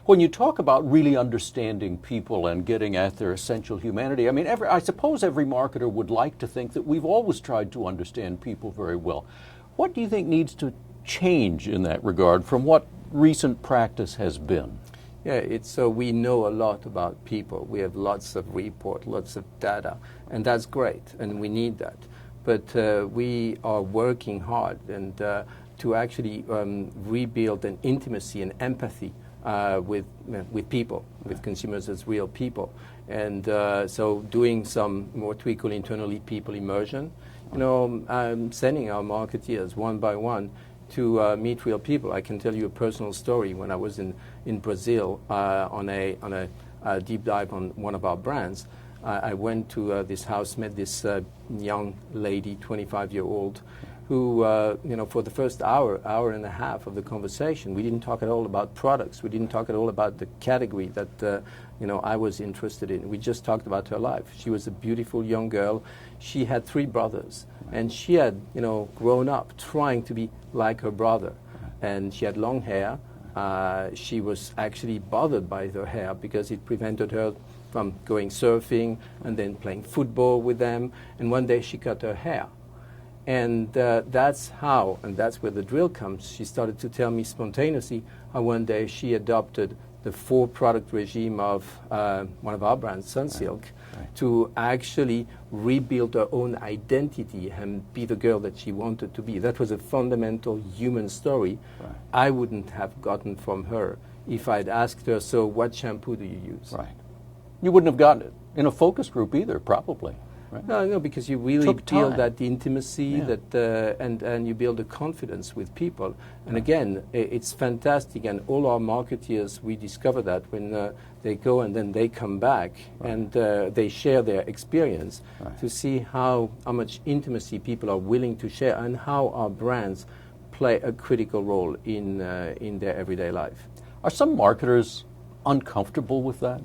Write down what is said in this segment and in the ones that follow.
When you talk about really understanding people and getting at their essential humanity, I mean, I suppose every marketer would like to think that we've always tried to understand people very well. What do you think needs to change in that regard from what recent practice has been? Yeah, we know a lot about people. We have lots of report, lots of data, and that's great, and we need that. But we are working hard and to actually rebuild an intimacy and empathy with people, with consumers as real people. And so doing some what we call internally people immersion, sending our marketeers one by one to meet real people. I can tell you a personal story. When I was in Brazil on a deep dive on one of our brands, I went to this house, met this young lady, 25-year-old, who, for the first hour and a half of the conversation, we didn't talk at all about products. We didn't talk at all about the category that, I was interested in. We just talked about her life. She was a beautiful young girl. She had 3 brothers, and she had, grown up trying to be like her brother. And she had long hair. She was actually bothered by her hair because it prevented her from going surfing and then playing football with them. And one day she cut her hair. And that's how, and that's where the drill comes. She started to tell me spontaneously how one day she adopted the 4-product regime of one of our brands, Sunsilk, to actually rebuild her own identity and be the girl that she wanted to be. That was a fundamental human story I wouldn't have gotten from her if I'd asked her, so what shampoo do you use? Right. You wouldn't have gotten it in a focus group either, probably. Right. No, because you really build that intimacy, Yeah. and you build a confidence with people. And again, it's fantastic. And all our marketeers, we discover that when they go and then they come back and they share their experience to see how much intimacy people are willing to share and how our brands play a critical role in their everyday life. Are some marketers uncomfortable with that?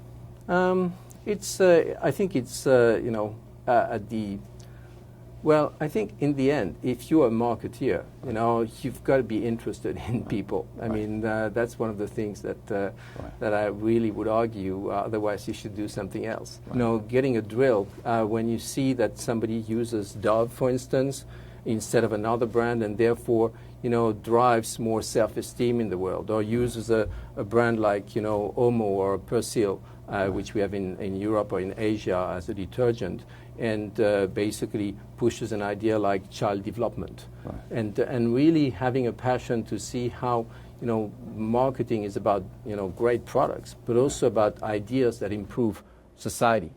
I think it's I think in the end, if you're a marketeer, you've got to be interested in people. I mean, that's one of the things that I really would argue. Otherwise, you should do something else. Getting a drill when you see that somebody uses Dove, for instance, instead of another brand, and therefore drives more self-esteem in the world, or uses a brand like Omo or Persil, which we have in Europe or in Asia as a detergent, and basically pushes an idea like child development, and really having a passion to see how marketing is about great products, but also about ideas that improve society.